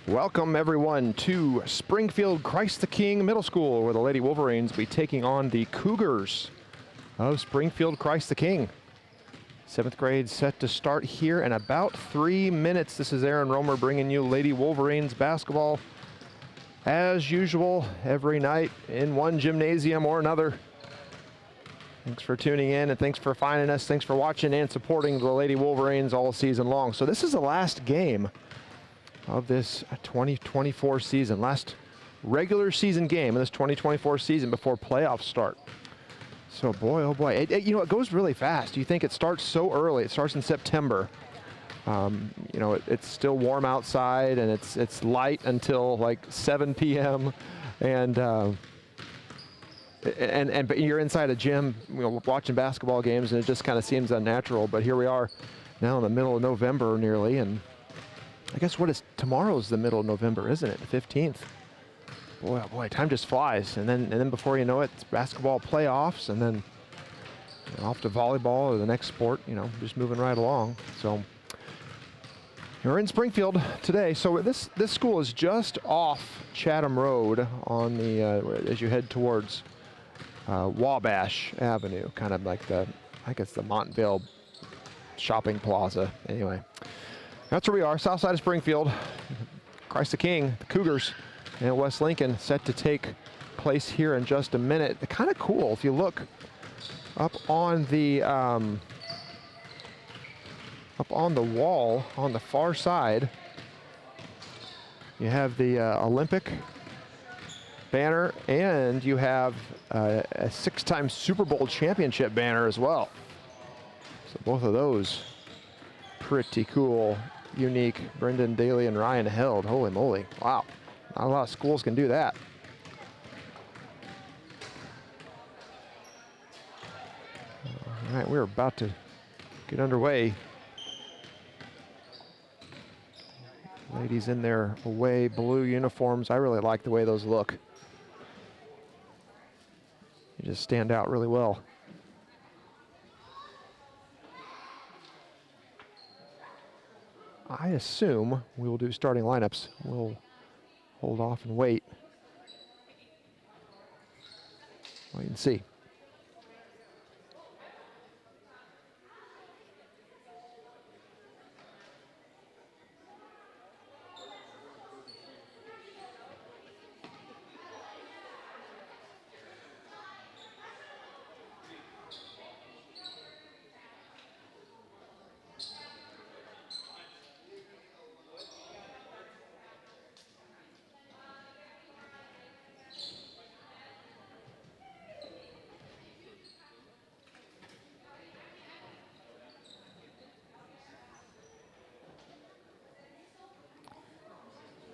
Welcome everyone to Springfield Christ the King Middle School, where the Lady Wolverines will be taking on the Cougars of Springfield Christ the King. 7th grade set to start here in about 3 minutes. This is Aaron Romer bringing you Lady Wolverines basketball as usual every night in one gymnasium or another. Thanks for tuning in and thanks for finding us. Thanks for watching and supporting the Lady Wolverines all season long. So this is the last game of this 2024 season, last regular season game of this 2024 season before playoffs start. So boy, oh boy, it goes really fast. You think it starts so early. It starts in September. It's still warm outside and it's light until like 7 p.m. But you're inside a gym, watching basketball games, and it just kind of seems unnatural. But here we are now in the middle of November nearly, and I guess tomorrow's the middle of November, isn't it? The 15th. Boy, oh boy, time just flies. And then before you know it, it's basketball playoffs, and then off to volleyball or the next sport, just moving right along. So we're in Springfield today. So this school is just off Chatham Road on the, as you head towards Wabash Avenue, kind of like the Montvale shopping plaza. Anyway. That's where we are, south side of Springfield. Christ the King, the Cougars, and West Lincoln set to take place here in just a minute. Kind of cool if you look up on the wall on the far side. You have the Olympic banner, and you have a 6-time Super Bowl championship banner as well. So both of those pretty cool. Unique. Brendan Daly and Ryan held. Holy moly. Wow. Not a lot of schools can do that. All right, we're about to get underway. Ladies in their away blue uniforms. I really like the way those look. They just stand out really well. I assume we will do starting lineups. We'll hold off and wait. Wait and see.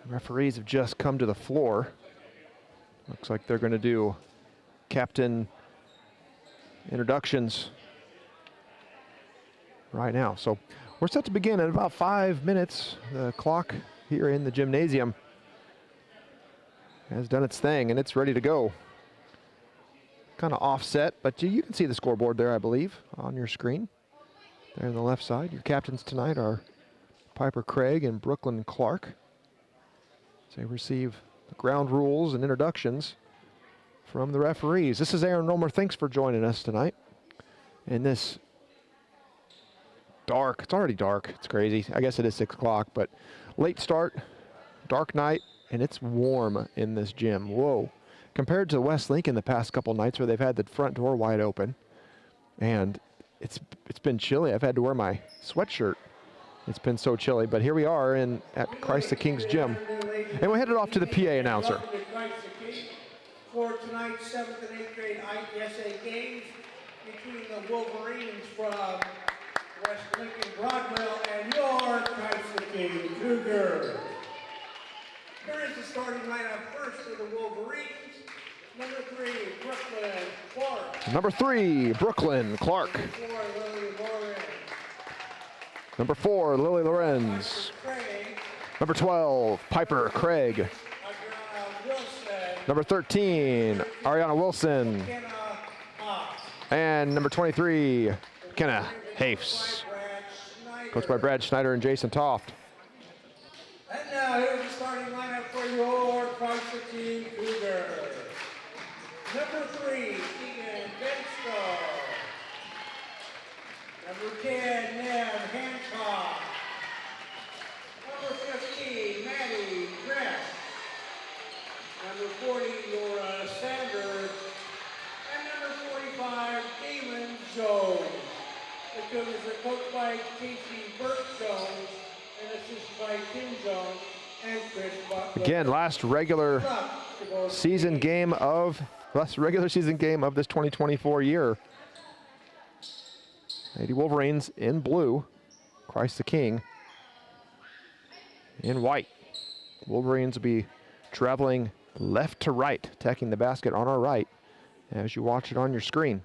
Referees have just come to the floor. Looks like they're going to do captain introductions right now. So we're set to begin in about 5 minutes. The clock here in the gymnasium has done its thing and it's ready to go. Kind of offset, but you can see the scoreboard there, I believe, on your screen. There on the left side. Your captains tonight are Piper Craig and Brooklyn Clark. So they receive the ground rules and introductions from the referees. This is Aaron Romer. Thanks for joining us tonight. In this dark, it's already dark, it's crazy. I guess it is 6 o'clock, but late start, dark night, and it's warm in this gym. Whoa. Compared to West Lincoln the past couple nights where they've had the front door wide open, and it's been chilly. I've had to wear my sweatshirt. It's been so chilly, but here we are at Christ the King's gym. And we're headed off to the PA announcer. For tonight's 7th and 8th grade IPSA games between the Wolverines from West Lincoln Broadwell and your Christ the King Cougars. Here is the starting lineup first for the Wolverines. Number 3, Brooklyn Clark. Number 3, Brooklyn Clark. Number 4, Lily Lorenz. Number 12, Piper Craig. Number 13, Ariana Wilson. And number 23, McKenna Hafes. Coached by Brad Schneider and Jason Toft. And now here's the starting Christ the King Cougars. Number 3, Keegan Bensko. Number 10, Nev Hancock. Number 15, Maddie Gress. Number 40, Laura Sanders. And number 45, Damon Jones. The Cougars are coached by Casey Burke-Jones and assisted by Tim Jones and Chris Butler. Again, last regular season game of this 2024 year. Lady Wolverines in blue, Christ the King in white. Wolverines will be traveling left to right, attacking the basket on our right as you watch it on your screen.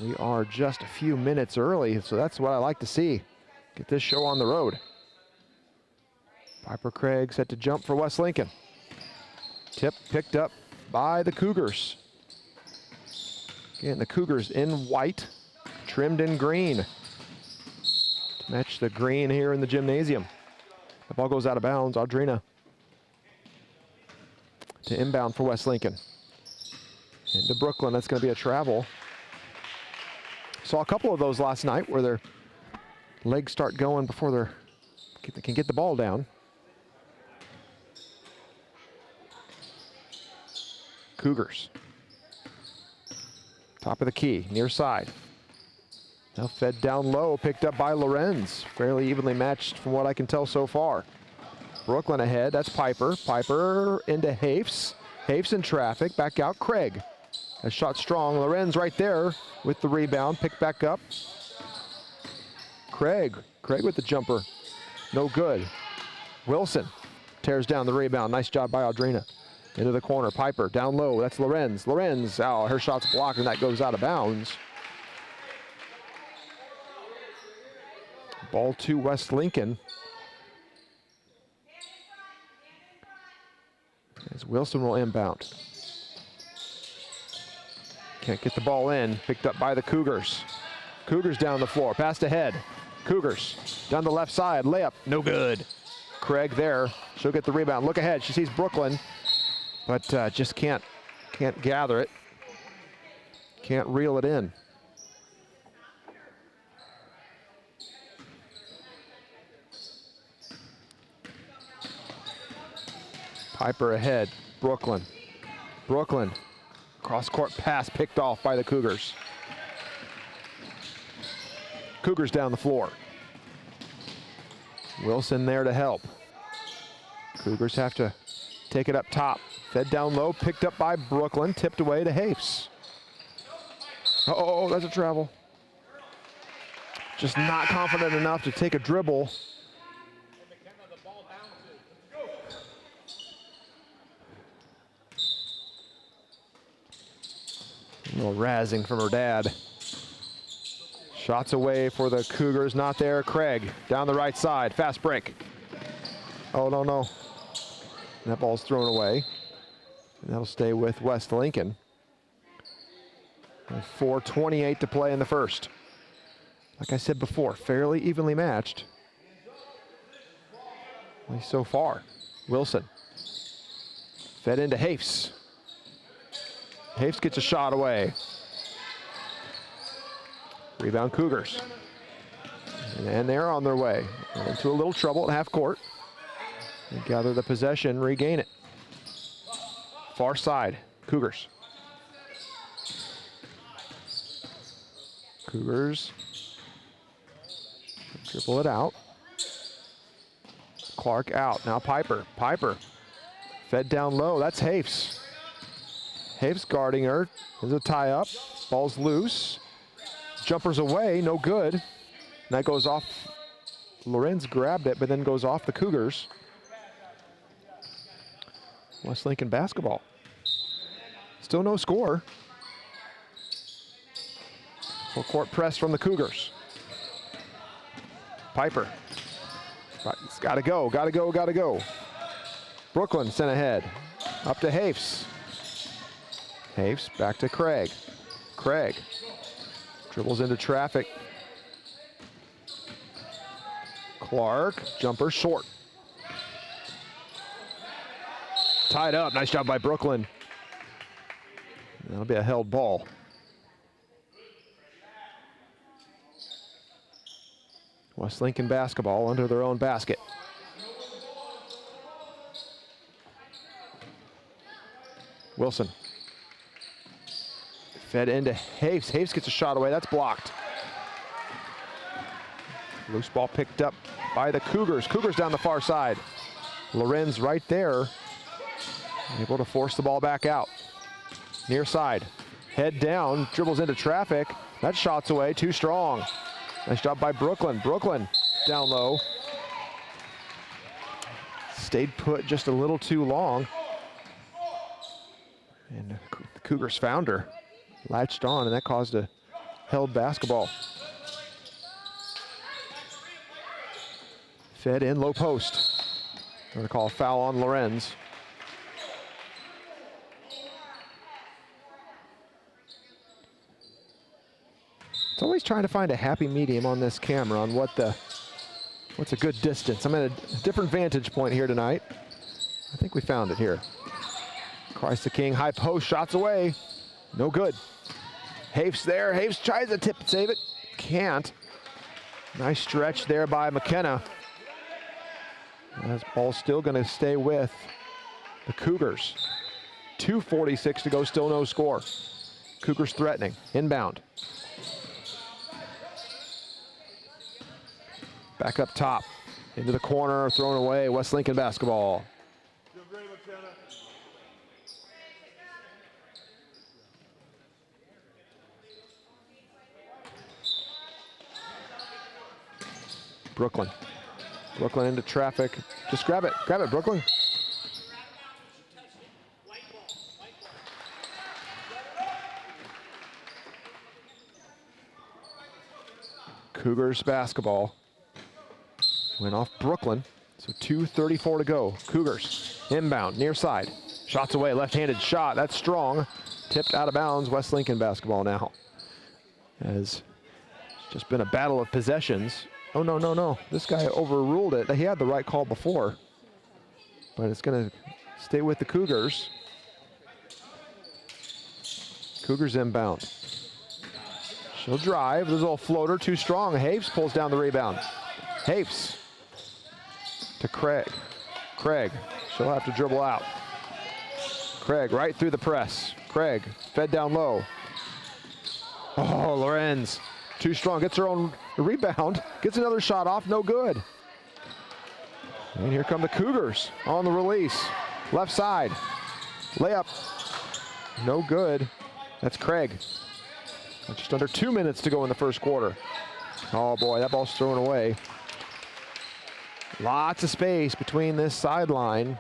We are just a few minutes early, so that's what I like to see. Get this show on the road. Piper Craig set to jump for West Lincoln. Tip picked up by the Cougars. Again, the Cougars in white, trimmed in green. To match the green here in the gymnasium. The ball goes out of bounds. Audrina to inbound for West Lincoln. Into Brooklyn, that's going to be a travel. Saw a couple of those last night where their legs start going before they can get the ball down. Cougars. Top of the key, near side. Now fed down low, picked up by Lorenz. Fairly evenly matched from what I can tell so far. Brooklyn ahead, that's Piper. Piper into Hafes. Hafes in traffic, back out Craig. A shot strong, Lorenz right there with the rebound, picked back up. Craig with the jumper, no good. Wilson tears down the rebound, nice job by Audrina. Into the corner, Piper down low, that's Lorenz. Lorenz, her shot's blocked and that goes out of bounds. Ball to West Lincoln. As Wilson will inbound. Can't get the ball in, picked up by the Cougars. Cougars down the floor, passed ahead. Cougars down the left side, layup, no good. Craig there, she'll get the rebound. Look ahead, she sees Brooklyn, but just can't gather it. Can't reel it in. Piper ahead, Brooklyn. Cross-court pass picked off by the Cougars. Cougars down the floor. Wilson there to help. Cougars have to take it up top. Fed down low, picked up by Brooklyn, tipped away to Hafes. Oh, that's a travel. Just not confident enough to take a dribble. A little razzing from her dad. Shots away for the Cougars, not there. Craig down the right side, fast break. Oh, no. That ball's thrown away. And that'll stay with West Lincoln. 4:28 to play in the first. Like I said before, fairly evenly matched. At least so far. Wilson. Fed into Hafes. Hafes gets a shot away. Rebound Cougars. And they're on their way. Into a little trouble at half court. They gather the possession, regain it. Far side, Cougars. Cougars dribble it out. Clark out, now Piper. Fed down low, that's Hafes. Hafes guarding her, there's a tie up, ball's loose. Jumper's away, no good. And that goes off, Lorenz grabbed it, but then goes off the Cougars. West Lincoln basketball. Still no score. Full court press from the Cougars. Piper. It's gotta go. Brooklyn sent ahead. Up to Hafes. Hafes back to Craig. Craig dribbles into traffic. Clark, jumper short. Tied up, nice job by Brooklyn. That'll be a held ball. West Lincoln basketball under their own basket. Wilson. Fed into Hafes. Hafes gets a shot away, that's blocked. Loose ball picked up by the Cougars. Cougars down the far side. Lorenz right there, able to force the ball back out. Near side, head down, dribbles into traffic. That shot's away, too strong. Nice job by Brooklyn. Brooklyn down low. Stayed put just a little too long. And the Cougars found her. Latched on, and that caused a held basketball. Fed in, low post. We're going to call a foul on Lorenz. It's always trying to find a happy medium on this camera on what's a good distance. I'm at a different vantage point here tonight. I think we found it here. Christ the King, high post, shots away. No good. Hafes there. Hafes tries to tip and save it. Can't. Nice stretch there by McKenna. This ball's still going to stay with the Cougars. 2:46 to go, still no score. Cougars threatening. Inbound. Back up top. Into the corner, thrown away. West Lincoln basketball. Brooklyn. Brooklyn into traffic. Just grab it, Brooklyn. Cougars basketball. Went off Brooklyn, so 2:34 to go. Cougars inbound, near side. Shots away, left-handed shot, that's strong. Tipped out of bounds, West Lincoln basketball now. As it's just been a battle of possessions. Oh, no. This guy overruled it. He had the right call before. But it's going to stay with the Cougars. Cougars inbound. She'll drive. There's a little floater, too strong. Hafes pulls down the rebound. Hafes to Craig. Craig, she'll have to dribble out. Craig right through the press. Craig fed down low. Oh, Lorenz. Too strong, gets her own rebound, gets another shot off, no good. And here come the Cougars on the release. Left side, layup, no good. That's Craig. Just under 2 minutes to go in the first quarter. Oh boy, that ball's thrown away. Lots of space between this sideline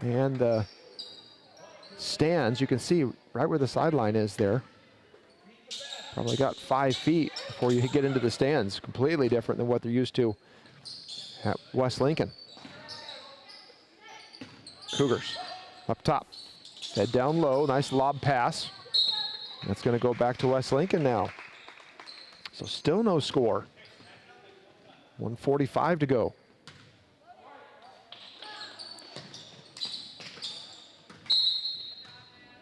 and the stands. You can see right where the sideline is there. Probably got 5 feet before you get into the stands. Completely different than what they're used to at West Lincoln. Cougars up top. Head down low, nice lob pass. That's going to go back to West Lincoln now. So still no score. 1:45 to go.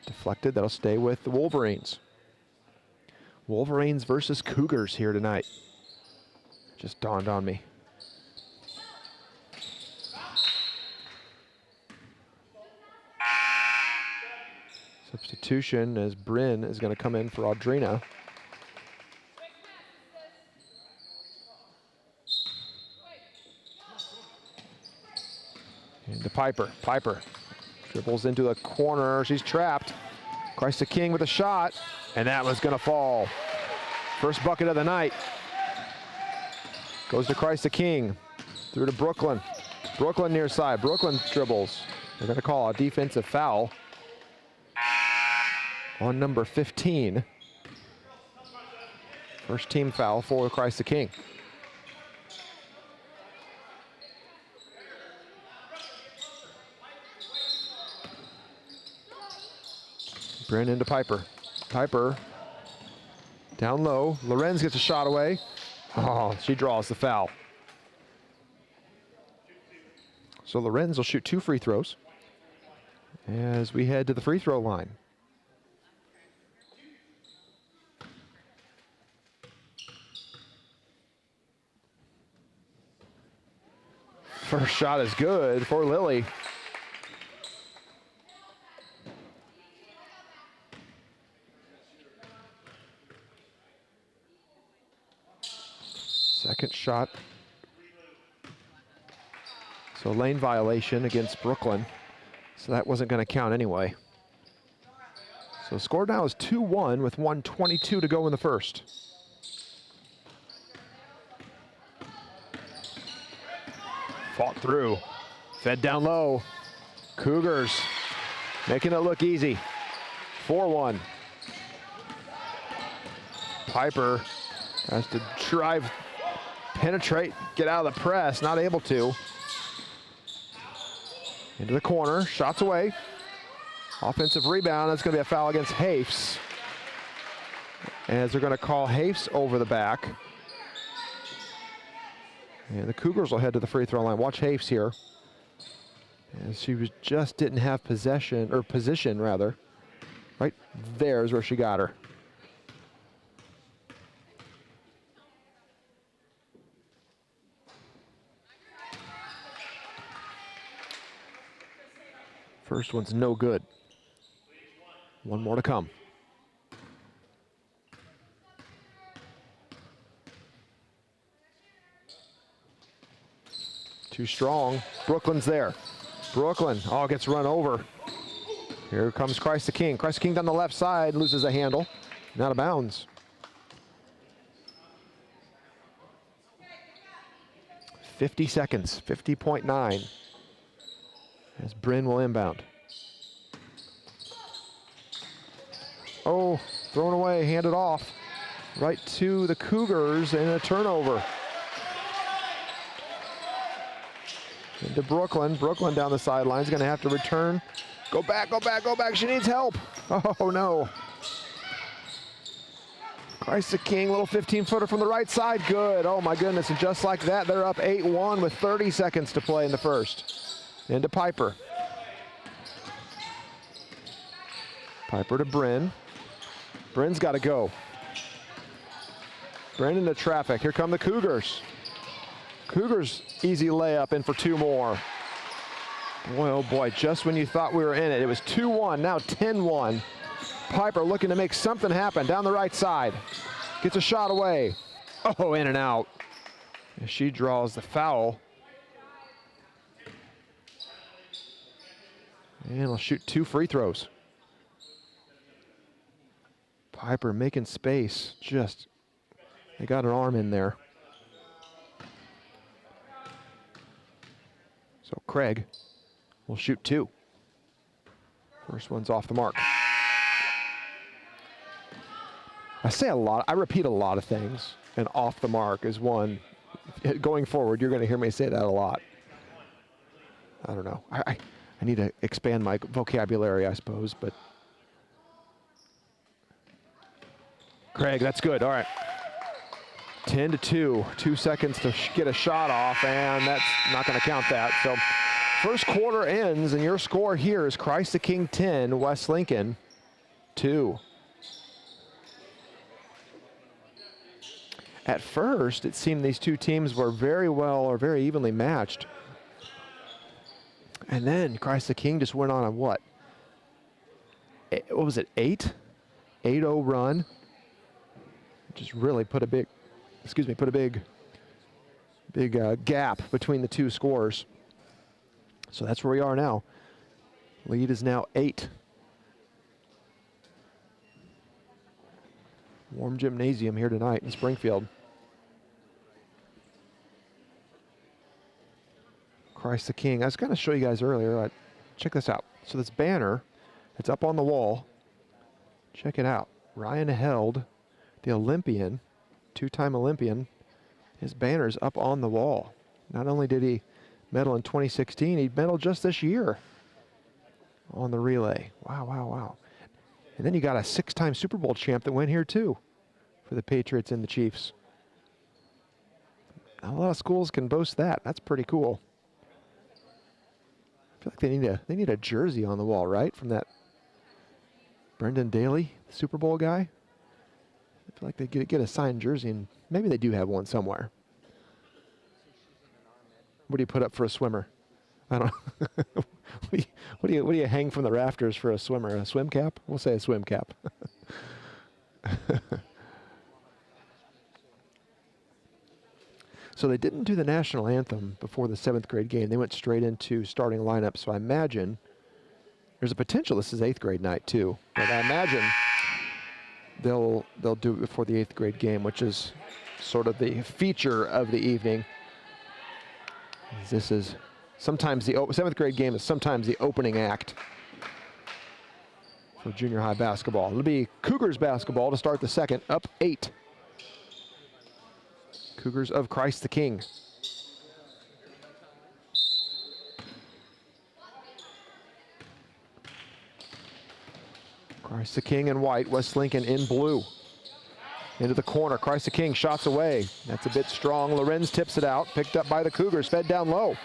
Deflected, that'll stay with the Wolverines. Wolverines versus Cougars here tonight. Just dawned on me. Substitution as Bryn is going to come in for Audrina. Into Piper. Piper dribbles into the corner. She's trapped. Christ the King with a shot, and that was going to fall. First bucket of the night. Goes to Christ the King. Through to Brooklyn. Brooklyn near side. Brooklyn dribbles. They're going to call a defensive foul on number 15. First team foul for Christ the King. Brandon to Piper. Piper down low. Lorenz gets a shot away. Oh, she draws the foul. So Lorenz will shoot 2 free throws as we head to the free throw line. First shot is good for Lily. Second shot. So lane violation against Brooklyn. So that wasn't going to count anyway. So score now is 2-1 with 1:22 to go in the first. Fought through, fed down low. Cougars making it look easy. 4-1. Piper has to drive, penetrate, get out of the press, not able to. Into the corner, shots away. Offensive rebound, that's gonna be a foul against Hafes. As they're gonna call Hafes over the back. And the Cougars will head to the free throw line. Watch Hafes here. As she just didn't have possession, or position rather. Right there is where she got her. First one's no good. One more to come. Too strong. Brooklyn's there. Brooklyn, gets run over. Here comes Christ the King. Christ the King down the left side, loses a handle. And out of bounds. 50 seconds, 50.9. As Bryn will inbound. Oh, thrown away, handed off. Right to the Cougars and a turnover. Into Brooklyn. Brooklyn down the sidelines, gonna have to return. Go back, go back, go back. She needs help. Oh no. Christ the King, little 15-footer from the right side. Good. Oh my goodness. And just like that, they're up 8-1 with 30 seconds to play in the first. Into Piper. Piper to Bryn. Bryn's got to go. Bryn into traffic. Here come the Cougars. Cougars, easy layup in for 2 more. Boy, oh boy, just when you thought we were in it. It was 2-1, now 10-1. Piper looking to make something happen down the right side. Gets a shot away. Oh, in and out. As she draws the foul. And we'll shoot 2 free throws. Piper making space. They got an arm in there. So Craig will shoot 2. First one's off the mark. I say a lot, I repeat a lot of things, and off the mark is one. Going forward, you're going to hear me say that a lot. I don't know. I need to expand my vocabulary, I suppose, but. Craig, that's good. All right. 10-2. 2 seconds to get a shot off, and that's not going to count that. So first quarter ends, and your score here is Christ the King 10, West Lincoln 2. At first, it seemed these two teams were very well or very evenly matched. And then Christ the King just went on a what? What was it, 8-0 run? Just really put a big, big gap between the two scores. So that's where we are now. Lead is now 8. Warm gymnasium here tonight in Springfield. Christ the King. I was going to show you guys earlier. Check this out. So this banner, it's up on the wall. Check it out. Ryan Held, the Olympian, 2-time Olympian, his banner's up on the wall. Not only did he medal in 2016, he medaled just this year on the relay. Wow, wow, wow. And then you got a 6-time Super Bowl champ that went here too for the Patriots and the Chiefs. Not a lot of schools can boast that. That's pretty cool. feel like they need a jersey on the wall, right? From that Brendan Daly, Super Bowl guy. I feel like they get a signed jersey, and maybe they do have one somewhere. What do you put up for a swimmer? I don't know. what do you hang from the rafters for a swimmer? A swim cap? We'll say a swim cap. So they didn't do the national anthem before the 7th grade game. They went straight into starting lineup. So I imagine there's a potential this is 8th grade night too. But I imagine they'll do it before the 8th grade game, which is sort of the feature of the evening. This is sometimes the 7th grade game is sometimes the opening act for junior high basketball. It'll be Cougars basketball to start the second, up 8. Cougars of Christ the King. Christ the King in white, West Lincoln in blue. Into the corner, Christ the King shots away. That's a bit strong. Lorenz tips it out, picked up by the Cougars, fed down low.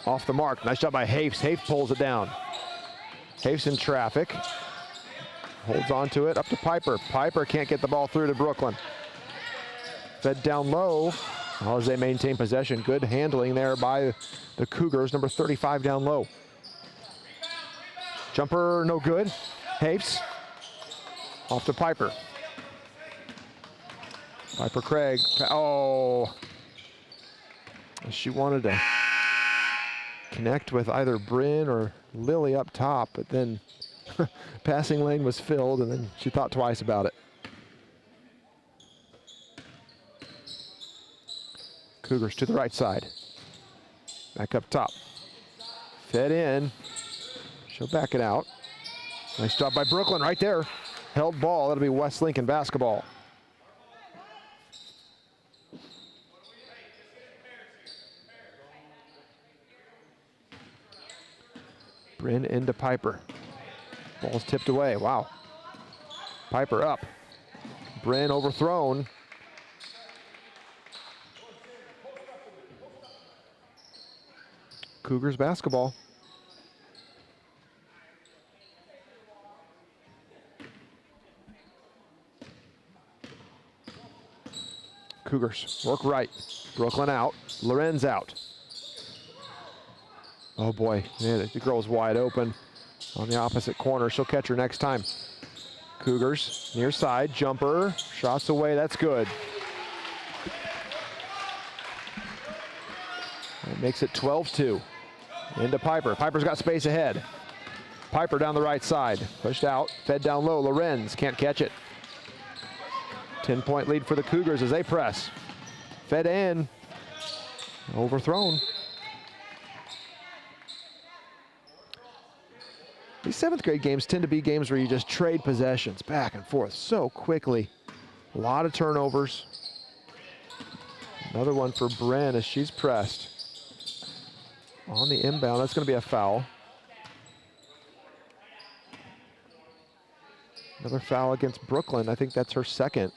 Off the mark, nice job by Hafes. Hafes pulls it down. Hafes in traffic. Holds on to it, up to Piper. Piper can't get the ball through to Brooklyn. Fed down low, as they maintain possession. Good handling there by the Cougars, number 35 down low. Jumper, no good. Hafes, off to Piper. Piper Craig, oh. She wanted to connect with either Bryn or Lily up top, but then passing lane was filled, and then she thought twice about it. Cougars to the right side. Back up top. Fed in. She'll back it out. Nice job by Brooklyn right there. Held ball. That'll be West Lincoln basketball. Bryn into Piper. Ball's tipped away. Wow. Piper up. Bryn overthrown. Cougars basketball. Cougars work right. Brooklyn out. Lorenz out. Oh boy, man, the girl's wide open on the opposite corner. She'll catch her next time. Cougars near side, jumper, shots away, that's good. That makes it 12-2. Into Piper. Piper's got space ahead. Piper down the right side. Pushed out, fed down low. Lorenz can't catch it. 10-point lead for the Cougars as they press. Fed in. Overthrown. These 7th grade games tend to be games where you just trade possessions back and forth so quickly. A lot of turnovers. Another one for Bren as she's pressed. On the inbound, that's going to be a foul. Another foul against Brooklyn. I think that's her second.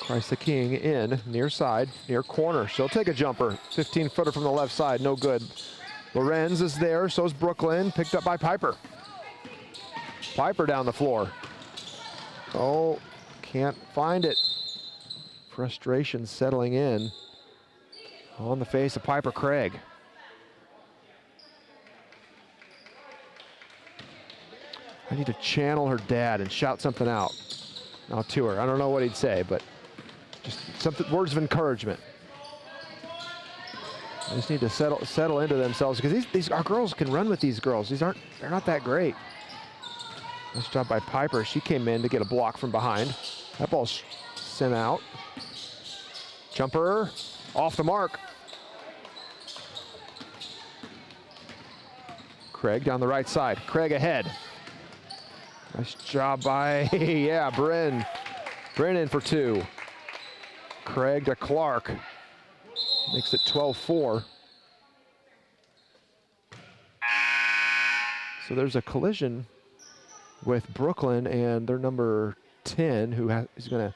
Christ the King in, near side, near corner. She'll take a jumper. 15-footer from the left side, no good. Lorenz is there, so's Brooklyn, picked up by Piper. Piper down the floor. Oh, can't find it. Frustration settling in on the face of Piper Craig. I need to channel her dad and shout something out now to her. I don't know what he'd say, but just something, words of encouragement. They just need to settle into themselves because these our girls can run with these girls. They're not that great. Nice job by Piper. She came in to get a block from behind. That ball's sent out. Jumper off the mark. Craig down the right side. Craig ahead. Nice job by, yeah, Bryn. Bryn in for two. Craig to Clark. Makes it 12-4. So there's a collision with Brooklyn and their number 10, who is going to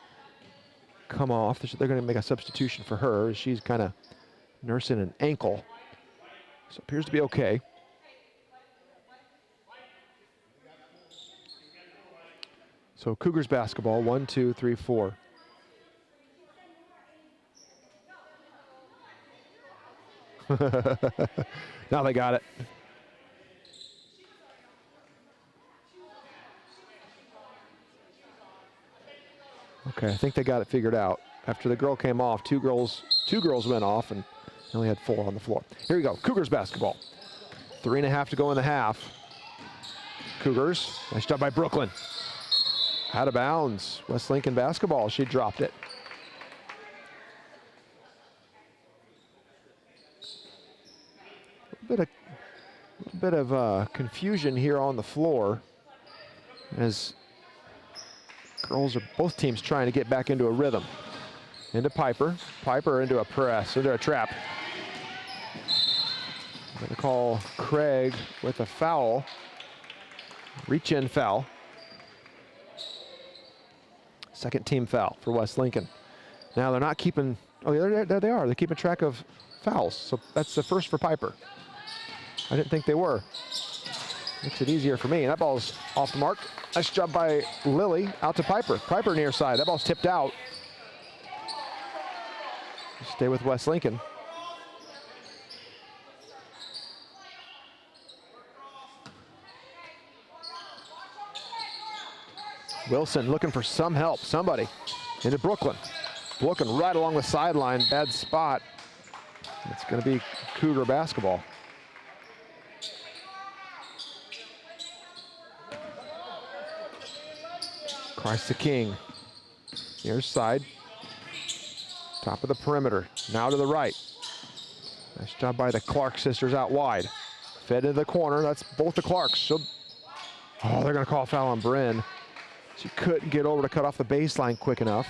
come off. They're going to make a substitution for her. She's kind of nursing an ankle. So it appears to be okay. So Cougars basketball, 1, 2, 3, 4. Now they got it. Okay, I think they got it figured out. After the girl came off, two girls went off, and they only had 4 on the floor. Here we go, Cougars basketball. 3.5 to go in the half. Cougars, nice job by Brooklyn. Out of bounds, West Lincoln basketball, she dropped it. A bit of confusion here on the floor as both teams trying to get back into a rhythm. Into Piper, Piper into a press, into a trap. Going to call Craig with a foul, reach in foul. Second team foul for West Lincoln. Now they're not keeping, oh yeah, there they are. They're keeping track of fouls. So that's the first for Piper. I didn't think they were. Makes it easier for me. That ball's off the mark. Nice job by Lily, out to Piper. Piper near side, that ball's tipped out. Stay with West Lincoln. Wilson looking for some help, somebody. Into Brooklyn. Brooklyn right along the sideline, bad spot. It's gonna be Cougar basketball. Christ the King. Near side. Top of the perimeter. Now to the right. Nice job by the Clark sisters out wide. Fed into the corner. That's both the Clarks. Oh, they're going to call a foul on Bryn. She couldn't get over to cut off the baseline quick enough.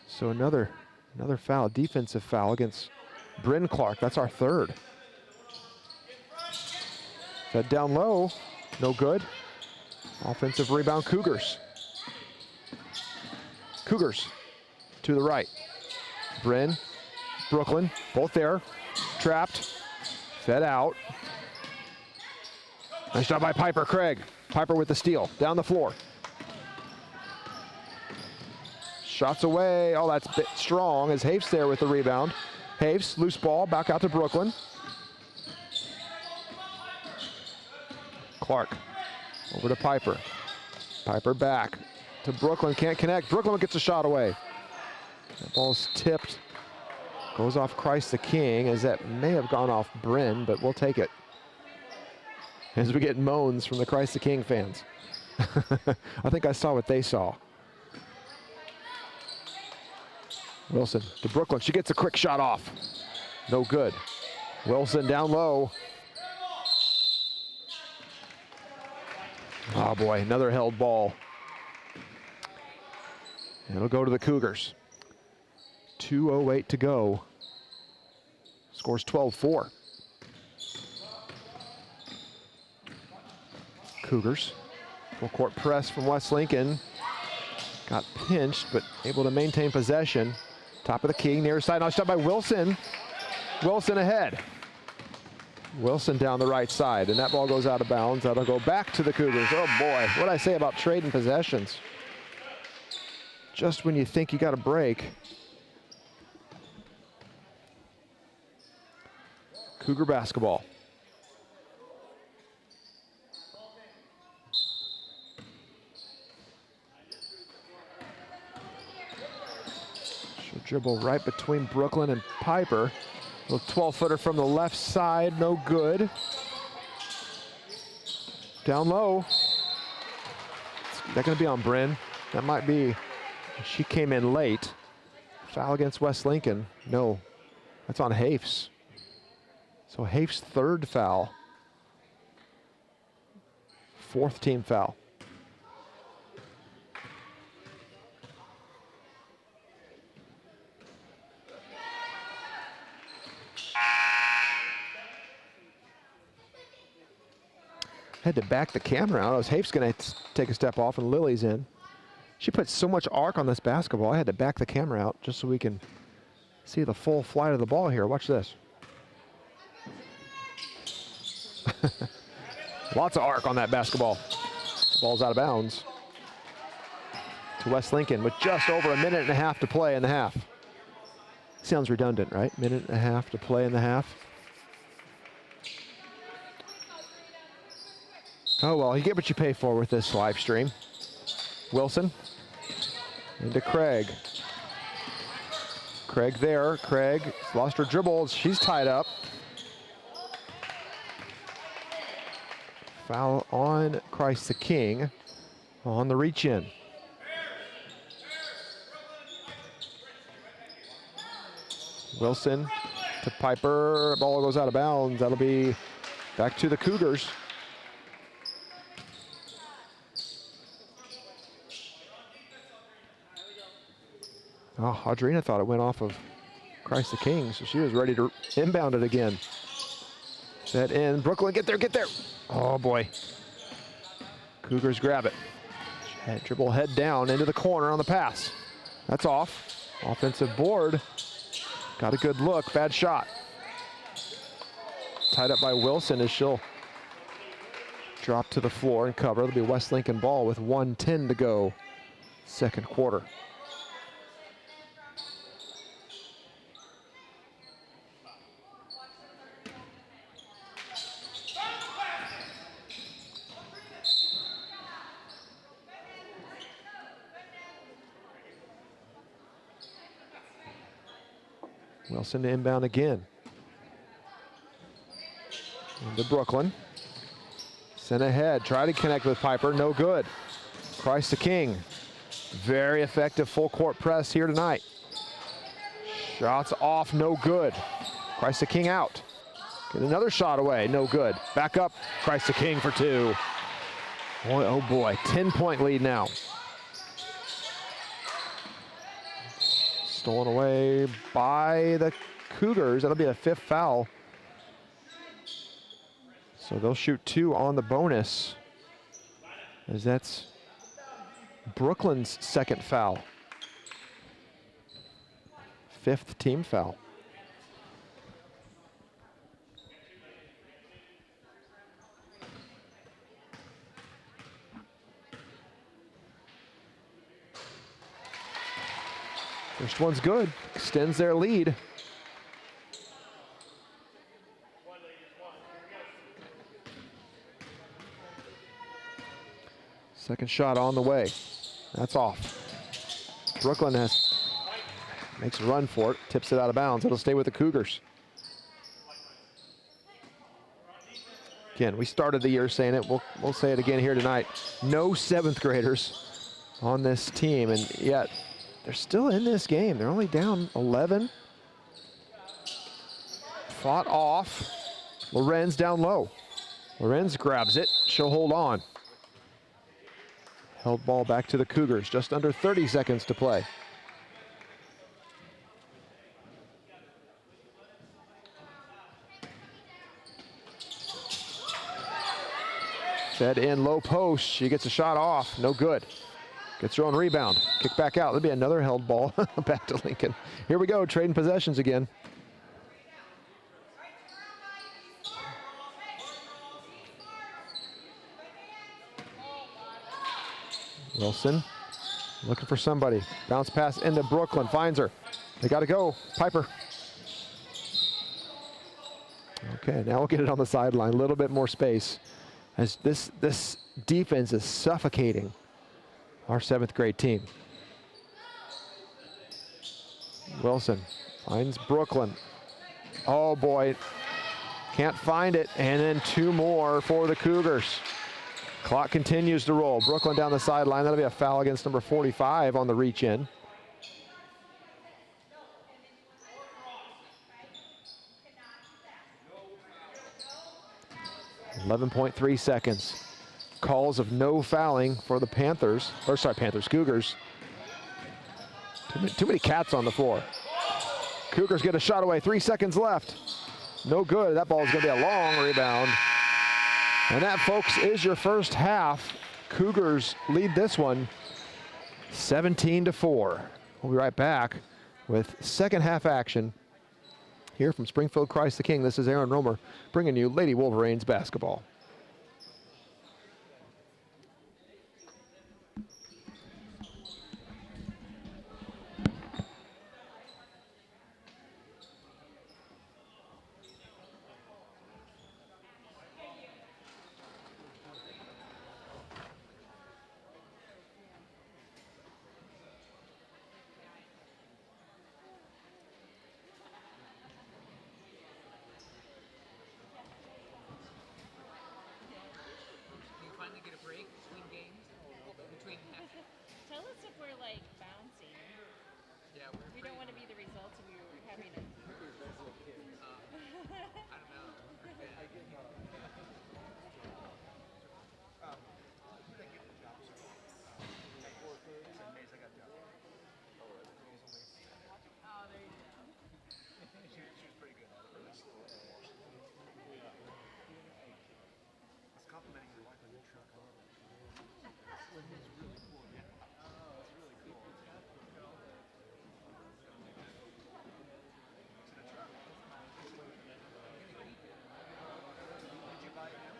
So another foul, defensive foul against Bryn Clark. That's our third. Fed down low. No good. Offensive rebound, Cougars. Cougars to the right. Bryn, Brooklyn, both there. Trapped, fed out. Nice job by Piper Craig. Piper with the steal, down the floor. Shots away, oh that's a bit strong as Hafes there with the rebound. Hafes, loose ball, back out to Brooklyn. Clark, over to Piper. Piper back to Brooklyn, can't connect. Brooklyn gets a shot away. That ball's tipped. Goes off Christ the King, as that may have gone off Bryn, but we'll take it. As we get moans from the Christ the King fans. I think I saw what they saw. Wilson to Brooklyn, she gets a quick shot off. No good. Wilson down low. Oh boy, another held ball. It'll go to the Cougars. 2:08 to go. Scores 12-4. Cougars. Full court press from West Lincoln. Got pinched, but able to maintain possession. Top of the key, near side. Now shot by Wilson. Wilson ahead. Wilson down the right side, and that ball goes out of bounds. That'll go back to the Cougars. Oh boy, what I say about trading possessions. Just when you think you got a break. Cougar basketball. She'll dribble right between Brooklyn and Piper. A little 12-footer from the left side, no good. Down low. Is that going to be on Bryn? That might be. She came in late. Foul against West Lincoln. No, that's on Hafes. So Hafes' third foul. Fourth team foul. Had to back the camera out. I was Hafes going to take a step off, and Lily's in. She put so much arc on this basketball. I had to back the camera out just so we can see the full flight of the ball here. Watch this. Lots of arc on that basketball. Ball's out of bounds to West Lincoln with just over a minute and a half to play in the half. Sounds redundant, right? Minute and a half to play in the half. Oh well, you get what you pay for with this live stream. Wilson into Craig. Craig there. Craig lost her dribbles. She's tied up. Foul on Christ the King on the reach in. Wilson to Piper. Ball goes out of bounds. That'll be back to the Cougars. Oh, Audrina thought it went off of Christ the King, so she was ready to inbound it again. Set in. Brooklyn, get there, get there. Oh, boy. Cougars grab it. Dribble head down into the corner on the pass. That's off. Offensive board. Got a good look. Bad shot. Tied up by Wilson as she'll drop to the floor and cover. It'll be West Lincoln ball with 1:10 to go. Second quarter. Wilson to inbound again. Into Brooklyn. Sent ahead. Try to connect with Piper. No good. Christ the King. Very effective full court press here tonight. Shots off. No good. Christ the King out. Get another shot away. No good. Back up. Christ the King for two. Boy, oh boy. 10-point lead now. Stolen away by the Cougars. That'll be a fifth foul. So they'll shoot two on the bonus, as that's Brooklyn's second foul. Fifth team foul. First one's good, extends their lead. Second shot on the way. That's off. Brooklyn makes a run for it, tips it out of bounds. It'll stay with the Cougars. Again, we started the year saying it. We'll say it again here tonight. No seventh graders on this team, and yet they're still in this game. They're only down 11. Fought off. Lorenz down low. Lorenz grabs it. She'll hold on. Held ball back to the Cougars. Just under 30 seconds to play. Fed in low post. She gets a shot off. No good. Gets her own rebound. Kick back out. There'll be another held ball back to Lincoln. Here we go, trading possessions again. Wilson looking for somebody. Bounce pass into Brooklyn. Finds her. They got to go. Piper. Okay, now we'll get it on the sideline. A little bit more space, as this defense is suffocating our seventh grade team. Wilson finds Brooklyn. Oh boy, can't find it. And then two more for the Cougars. Clock continues to roll. Brooklyn down the sideline. That'll be a foul against number 45 on the reach in. .3 seconds. Calls of no fouling for the Cougars. Too many cats on the floor. Cougars get a shot away. 3 seconds left. No good. That ball is going to be a long rebound. And that, folks, is your first half. Cougars lead this one 17-4. We'll be right back with second half action here from Springfield Christ the King. This is Aaron Romer bringing you Lady Wolverines basketball. Tell us if we're like bouncing. Yeah, we don't want to be the result of you having a. I don't know. Oh, there you go. She was pretty good at it. I was complimenting your wife on your truck. It's really cool. Yeah. Oh, it's really cool. Did you buy it now?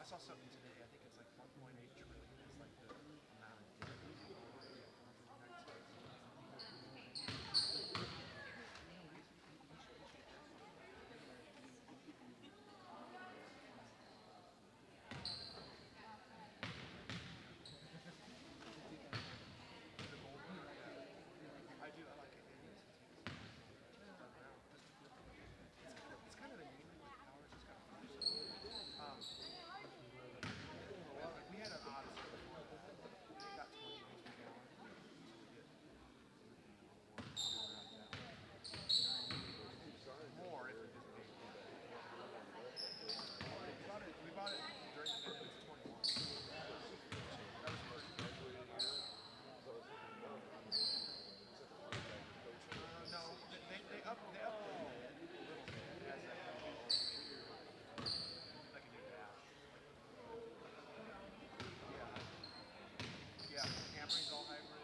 I saw something today. I think it's like 1.8 trillion. It's like the amount of debt in the United States. I do. I like it. It's kind of a neat with powers. It's kind of fun. We had an Odyssey. It got 20 miles per gallon. More if we just paid. We bought it during the pandemic. It's 21. That was the first year. No, they up a little bit as like a new dash. Yeah, Camry's all hybrid.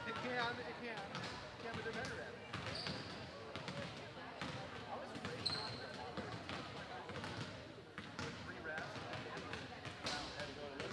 It can, but they're better at it. I was afraid not to. 3 reps. Had to go to the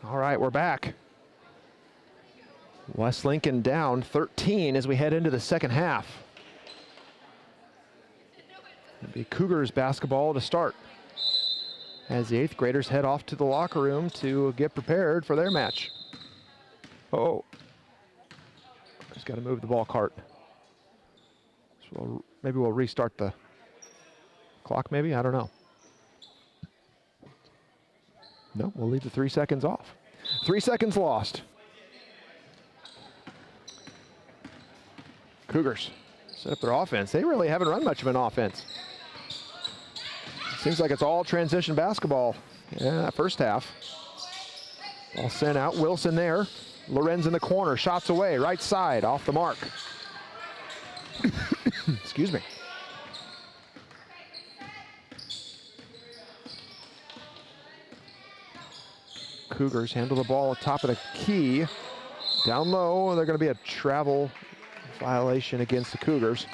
All right, we're back. West Lincoln down 13 as we head into the second half. It'll be Cougars basketball to start as the 8th graders head off to the locker room to get prepared for their match. Oh, just got to move the ball cart. So maybe we'll restart the clock, maybe? I don't know. No, we'll leave the 3 seconds off. 3 seconds lost. Cougars set up their offense. They really haven't run much of an offense. Seems like it's all transition basketball. Yeah, first half. Ball sent out. Wilson there. Lorenz in the corner. Shots away. Right side. Off the mark. Excuse me. Cougars handle the ball at top of the key. Down low. They're going to be a travel violation against the Cougars.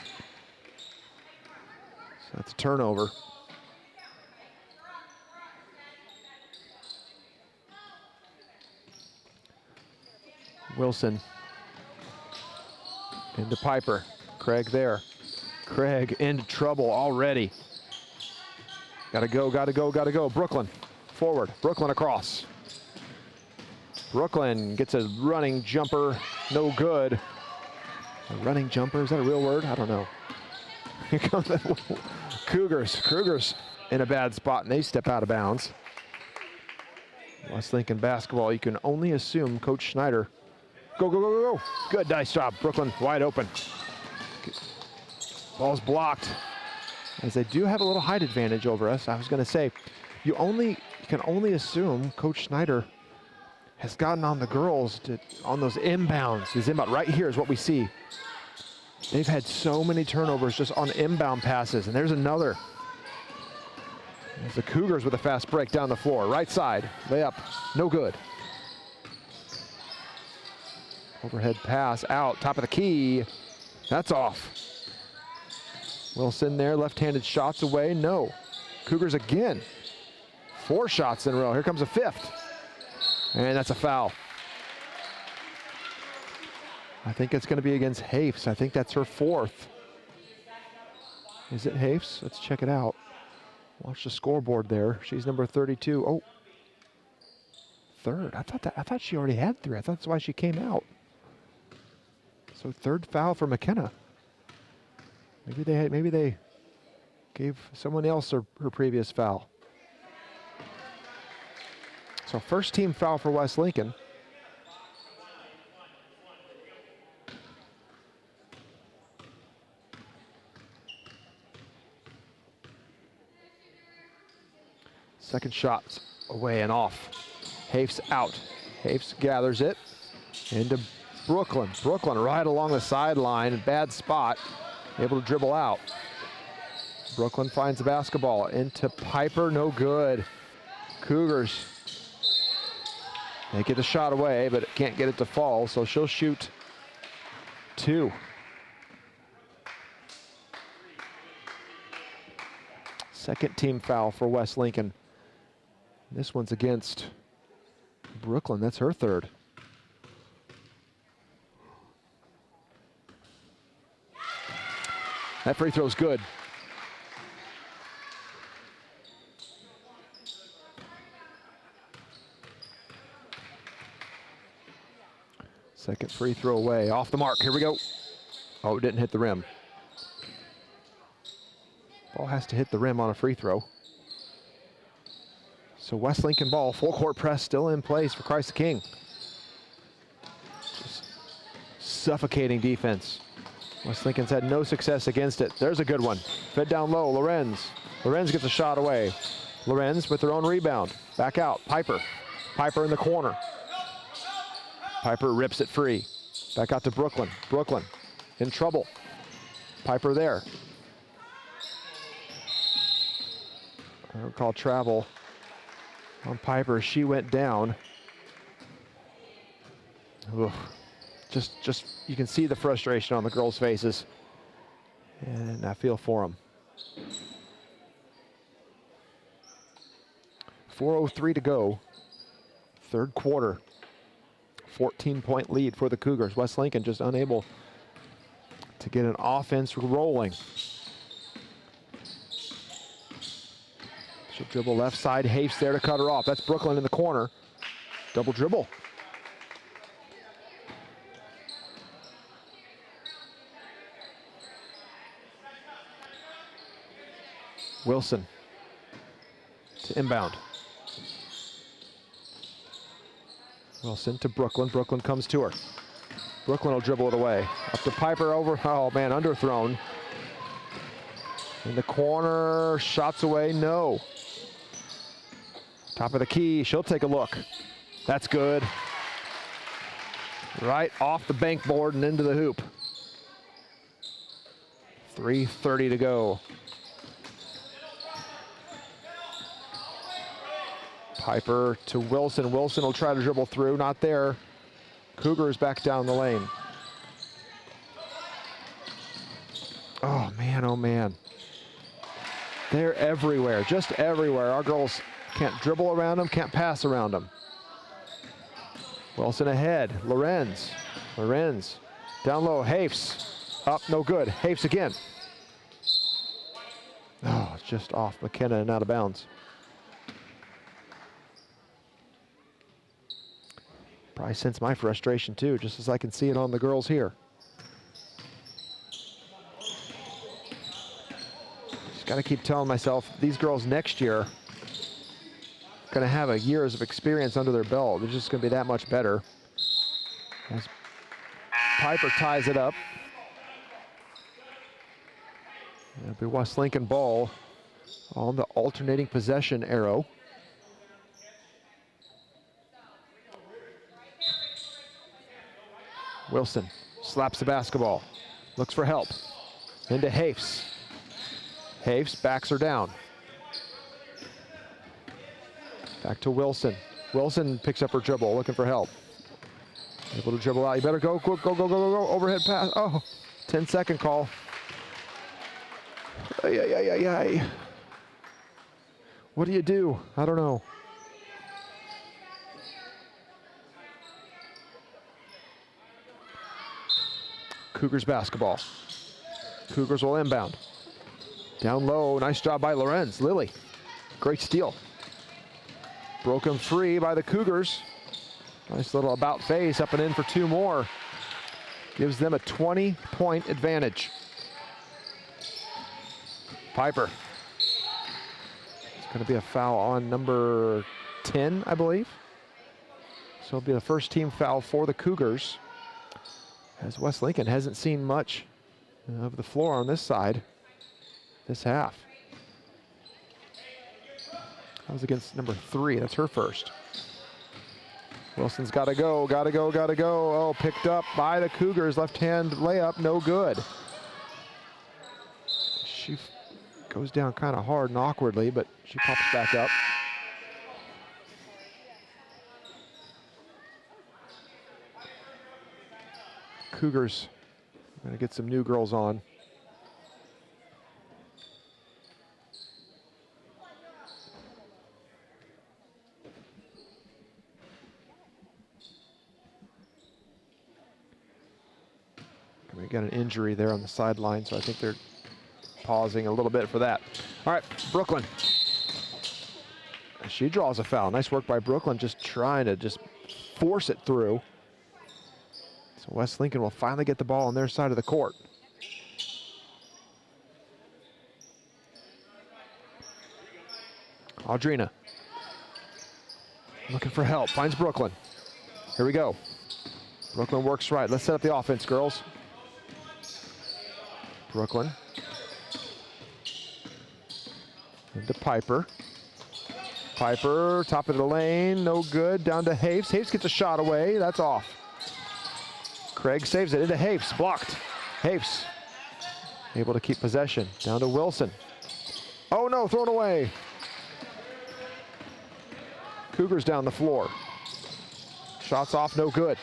So that's a turnover. Wilson into Piper. Craig there. Craig into trouble already. Gotta go, gotta go, gotta go. Brooklyn forward. Brooklyn across. Brooklyn gets a running jumper. No good. A running jumper, is that a real word? I don't know. Here comes the Cougars. Cougars in a bad spot and they step out of bounds. West Lincoln basketball, you can only assume Coach Schneider. Go, go, go, go, go. Good, nice job. Brooklyn wide open. Ball's blocked. As they do have a little height advantage over us. I was going to say, you can only assume Coach Schneider has gotten on the girls on those inbounds. These inbound right here is what we see. They've had so many turnovers just on inbound passes, and there's another. As the Cougars with a fast break down the floor. Right side, layup, no good. Overhead pass out, top of the key. That's off. Wilson there, left-handed shots away, no. Cougars again. 4 shots in a row. Here comes a 5th. And that's a foul. I think it's going to be against Hafes. I think that's her 4th. Is it Hafes? Let's check it out. Watch the scoreboard there. She's number 32. Oh, 3rd. I thought she already had 3. I thought that's why she came out. So 3rd foul for McKenna. Maybe they gave someone else her previous foul. So first team foul for West Lincoln. Second shot away and off. Hafes out. Hafes gathers it into Brooklyn. Brooklyn right along the sideline, bad spot, able to dribble out. Brooklyn finds the basketball into Piper, no good. Cougars, they get the shot away, but can't get it to fall, so she'll shoot 2. Second team foul for West Lincoln. This one's against Brooklyn. That's her 3rd. That free throw's good. Second free throw away. Off the mark. Here we go. Oh, it didn't hit the rim. Ball has to hit the rim on a free throw. So West Lincoln ball, full court press still in place for Christ the King. Just suffocating defense. West Lincoln's had no success against it. There's a good one. Fed down low, Lorenz. Lorenz gets a shot away. Lorenz with their own rebound. Back out, Piper. Piper in the corner. Piper rips it free. Back out to Brooklyn. Brooklyn in trouble. Piper there. I don't call travel on Piper. She went down. Ugh. Just you can see the frustration on the girls' faces, and I feel for them. 4:03 to go, 3rd quarter. 14-point lead for the Cougars. West Lincoln just unable to get an offense rolling. She'll dribble left side. Hafes there to cut her off. That's Brooklyn in the corner. Double dribble. Wilson to inbound. Wilson to Brooklyn. Brooklyn comes to her. Brooklyn will dribble it away. Up to Piper over. Oh man, underthrown. In the corner, shots away, no. Top of the key, she'll take a look. That's good. Right off the bank board and into the hoop. 3:30 to go. Piper to Wilson. Wilson will try to dribble through, not there. Cougars back down the lane. Oh man, oh man. They're everywhere, just everywhere. Our girls can't dribble around them, can't pass around them. Wilson ahead, Lorenz. Lorenz, down low, Hafes. Up, no good, Hafes again. Oh, it's just off McKenna and out of bounds. Probably sense my frustration too, just as I can see it on the girls here. Just gotta keep telling myself, these girls next year are gonna have a years of experience under their belt. They're just gonna be that much better. As Piper ties it up. It'll be West Lincoln ball on the alternating possession arrow. Wilson slaps the basketball, looks for help, into Hafes. Hafes backs her down. Back to Wilson. Wilson picks up her dribble, looking for help. Able to dribble out. You better go, go, go, go, go, go, go. Overhead pass. Oh, 10-second call. Ay, ay, ay, ay, ay. What do you do? I don't know. Cougars basketball. Cougars will inbound. Down low, nice job by Lorenz. Lily, great steal. Broken free by the Cougars. Nice little about face, up and in for 2 more. Gives them a 20-point advantage. Piper. It's going to be a foul on number 10, I believe. So it'll be the first team foul for the Cougars, as West Lincoln hasn't seen much of the floor on this side this half. That was against number 3. That's her first. Wilson's got to go, got to go, got to go. Oh, picked up by the Cougars. Left-hand layup, no good. She goes down kind of hard and awkwardly, but she pops back up. Cougars are going to get some new girls on. We got an injury there on the sideline, so I think they're pausing a little bit for that. All right, Brooklyn. She draws a foul. Nice work by Brooklyn, just trying to just force it through. So West Lincoln will finally get the ball on their side of the court. Audrina looking for help, finds Brooklyn. Here we go. Brooklyn works right. Let's set up the offense, girls. Brooklyn. Into Piper. Piper, top of the lane, no good. Down to Hafes. Hafes gets a shot away. That's off. Craig saves it into Hafes. Blocked. Hafes able to keep possession. Down to Wilson. Oh no, thrown away. Cougars down the floor. Shots off, no good.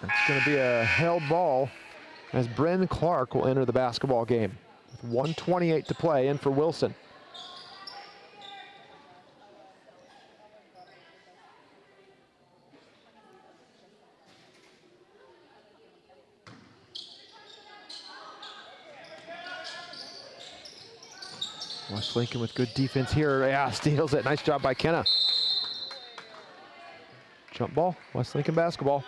It's going to be a held ball as Bryn Clark will enter the basketball game. With 1:28 to play, in for Wilson. West Lincoln with good defense here. Yeah, steals it. Nice job by Kenna. Jump ball, West Lincoln basketball.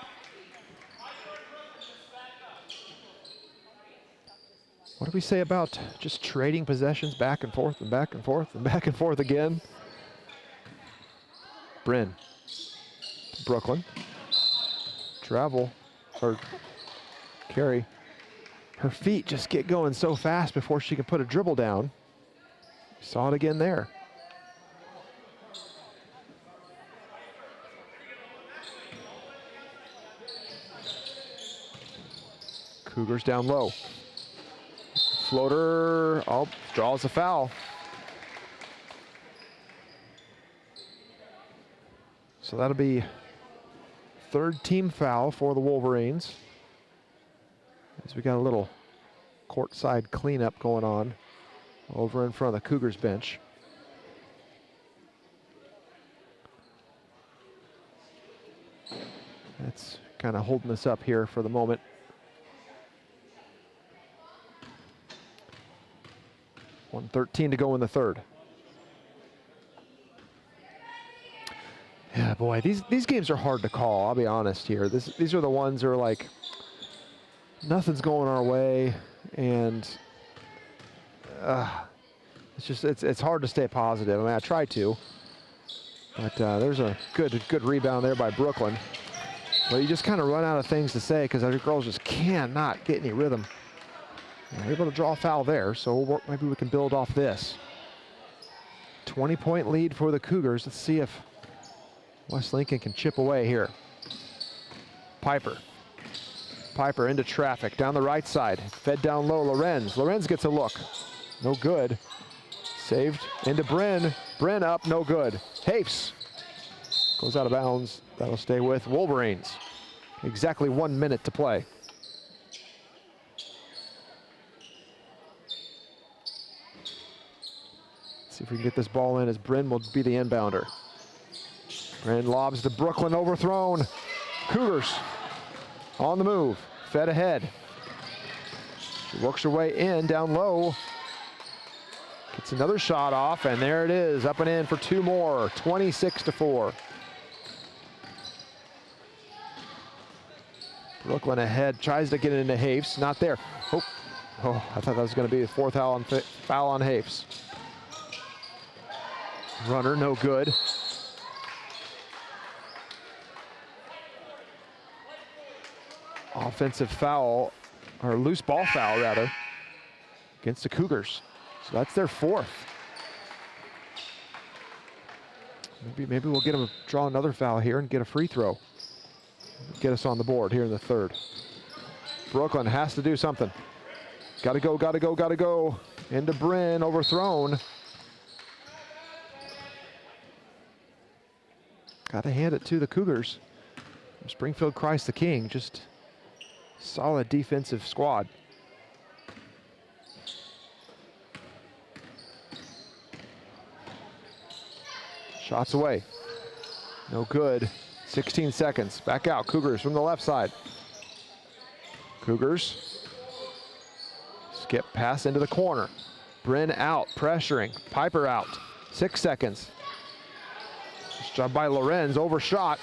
What do we say about just trading possessions back and forth and back and forth and back and forth again? Bryn. Brooklyn. Travel, or carry. Her feet just get going so fast before she can put a dribble down. Saw it again there. Cougars down low. Floater, oh, draws a foul. So that'll be third team foul for the Wolverines, as we got a little courtside cleanup going on over in front of the Cougars bench. That's kind of holding us up here for the moment. .113 to go in the third. Yeah, boy, these games are hard to call, I'll be honest here. These are the ones that are like, nothing's going our way, and it's hard to stay positive. I mean, I try to, but there's a good rebound there by Brooklyn. But you just kind of run out of things to say because our girls just cannot get any rhythm. We're able to draw a foul there, so maybe we can build off this. 20-point lead for the Cougars. Let's see if West Lincoln can chip away here. Piper. Piper into traffic, down the right side. Fed down low, Lorenz. Lorenz gets a look. no good. Saved into Bryn. Bryn up, no good. Hafes goes out of bounds. That'll stay with Wolverines. Exactly 1 minute to play. See if we can get this ball in as Bryn will be the inbounder. Bryn lobs to Brooklyn, overthrown. Cougars on the move, fed ahead. She works her way in, down low. Gets another shot off, and there it is, up and in for 2 more, 26-4. Brooklyn ahead, tries to get it into Hafes, not there. Oh, I thought that was going to be the 4th foul on Hafes. Runner, no good. Offensive foul, or loose ball foul rather, against the Cougars. So that's their 4th. Maybe we'll get them to draw another foul here and get a free throw. Get us on the board here in the 3rd. Brooklyn has to do something. Gotta go, gotta go, gotta go. Into Bryn, overthrown. Gotta hand it to the Cougars. Springfield Christ the King, just solid defensive squad. Shots away. No good. 16 seconds. Back out. Cougars from the left side. Cougars. Skip pass into the corner. Bryn out. Pressuring. Piper out. 6 seconds. Nice job by Lorenz. Overshot.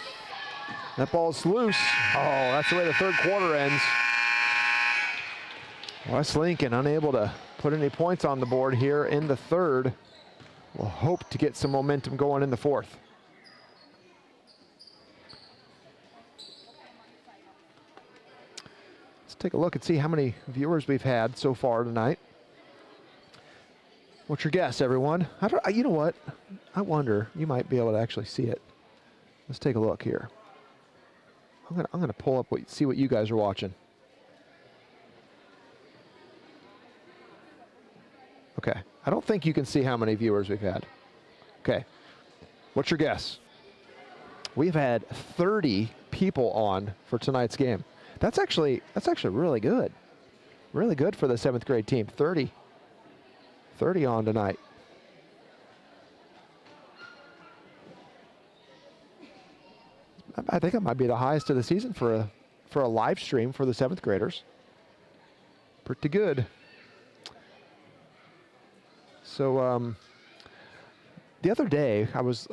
That ball's loose. Oh, that's the way the 3rd quarter ends. West Lincoln unable to put any points on the board here in the 3rd. We'll hope to get some momentum going in the 4th. Let's take a look and see how many viewers we've had so far tonight. What's your guess, everyone? You know what? I wonder, you might be able to actually see it. Let's take a look here. I'm gonna pull up see what you guys are watching. Okay, I don't think you can see how many viewers we've had. Okay, what's your guess? We've had 30 people on for tonight's game. That's actually really good. Really good for the 7th grade team. 30 on tonight. I think it might be the highest of the season for a live stream for the 7th graders. Pretty good. So the other day I was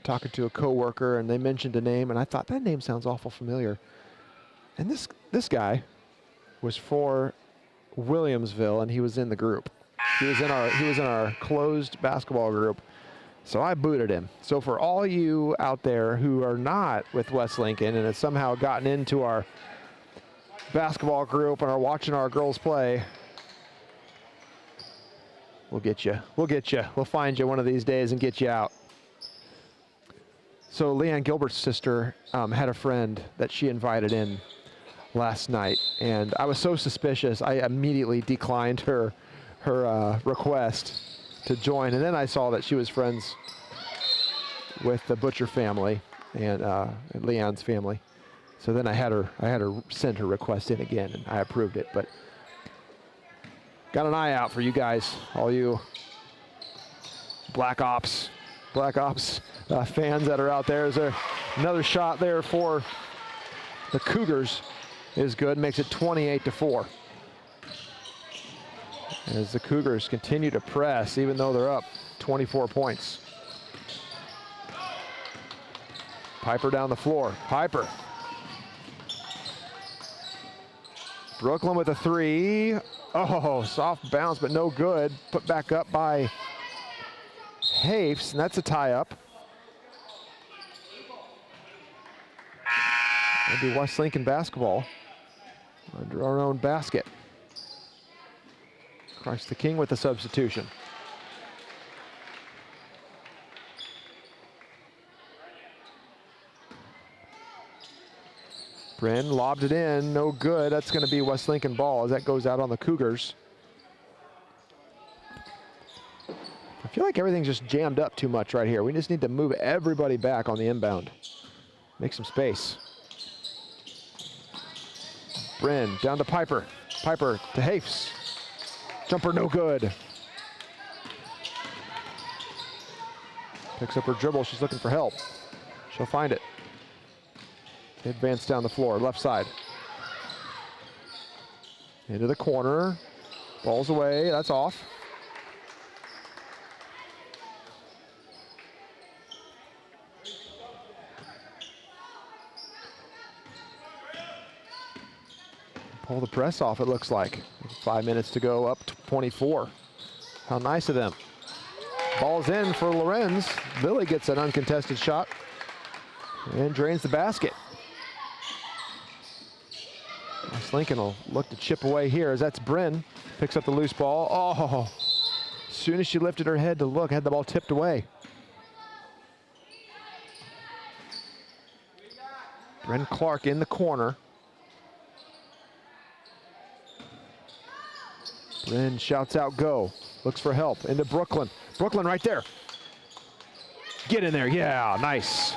talking to a coworker and they mentioned a name and I thought that name sounds awful familiar. And this guy was for Williamsville and he was in the group. He was in our closed basketball group. So I booted him. So for all you out there who are not with West Lincoln and have somehow gotten into our basketball group and are watching our girls play, we'll get you. We'll get you. We'll find you one of these days and get you out. So Leanne Gilbert's sister had a friend that she invited in last night, and I was so suspicious, I immediately declined her request to join. And then I saw that she was friends with the Butcher family and Leon's family. So then I had her send her request in again, and I approved it. But got an eye out for you guys, all you Black Ops fans that are out there. Is there another shot there for the Cougars? Is good, makes it 28-4. As the Cougars continue to press, even though they're up 24 points. Piper down the floor. Piper. Brooklyn with a 3. Oh, soft bounce, but no good. Put back up by Hafes, and that's a tie-up. Maybe West Lincoln basketball under our own basket. Christ the King with the substitution. Bryn lobbed it in, no good. That's going to be West Lincoln ball as that goes out on the Cougars. I feel like everything's just jammed up too much right here. We just need to move everybody back on the inbound. Make some space. Bryn down to Piper. Piper to Hafes. Jumper no good. Picks up her dribble. She's looking for help. She'll find it. Advance down the floor, left side. Into the corner. Ball's away. That's off. Pull the press off, it looks like. 5 minutes to go, up to 24. How nice of them. Ball's in for Lorenz. Billy gets an uncontested shot and drains the basket. West Lincoln will look to chip away here as that's Bryn. Picks up the loose ball. Oh, as soon as she lifted her head to look, had the ball tipped away. Bryn Clark in the corner. Bryn shouts out, go. Looks for help into Brooklyn. Brooklyn right there. Get in there, yeah, nice.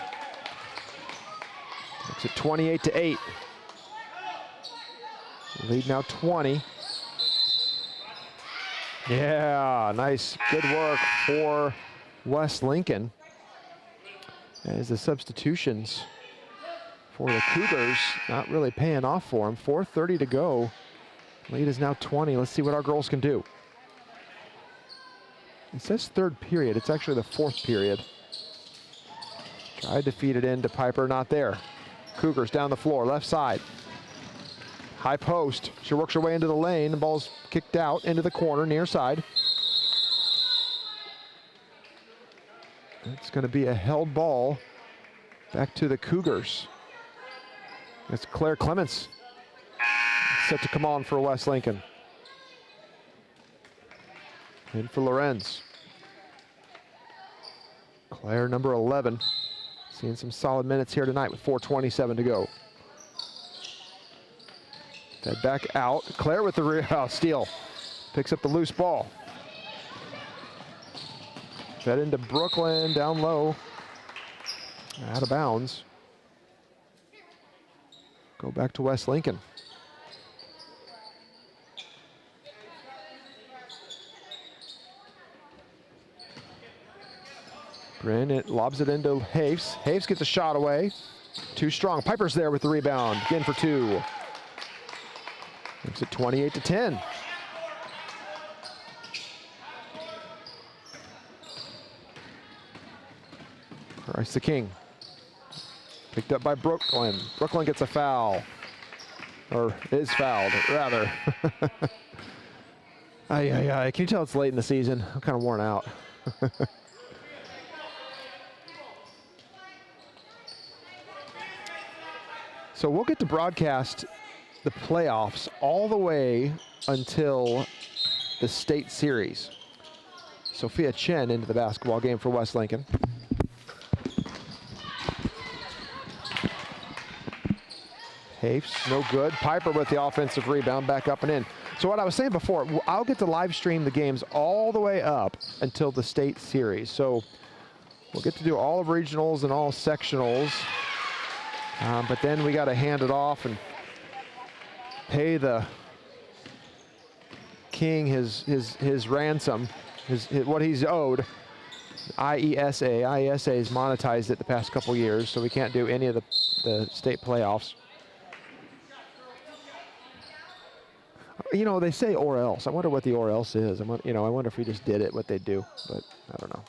Makes it 28-8. Lead now 20. Yeah, nice, good work for West Lincoln. As the substitutions for the Cougars not really paying off for them. 4:30 to go. Lead is now 20. Let's see what our girls can do. It says third period. It's actually the fourth period. Tried to feed it into Piper, not there. Cougars down the floor, left side. High post. She works her way into the lane. The ball's kicked out into the corner, near side. It's going to be a held ball back to the Cougars. It's Claire Clements set to come on for West Lincoln. In for Lorenz. Claire, number 11. Seeing some solid minutes here tonight with 4:27 to go. Fed back out. Claire with the steal. Picks up the loose ball. Fed into Brooklyn, down low. Out of bounds. Go back to West Lincoln. Bryn, it lobs it into Hafes. Hafes gets a shot away. Too strong. Piper's there with the rebound. Again for two. Makes it 28-10. Christ the King. Picked up by Brooklyn. Brooklyn gets a foul. Or is fouled, rather. Can you tell it's late in the season? I'm kind of worn out. So we'll get to broadcast the playoffs all the way until the state series. Sophia Chen into the basketball game for West Lincoln. Hafes, no good. Piper with the offensive rebound, back up and in. So what I was saying before, I'll get to live stream the games all the way up until the state series. So we'll get to do all of regionals and all sectionals. But then we got to hand it off and pay the king his ransom, what he's owed. IESA. IESA has monetized it the past couple years, so we can't do any of the state playoffs. You know, they say or else. I wonder what the or else is. I wonder if we just did it, what they'd do, but I don't know.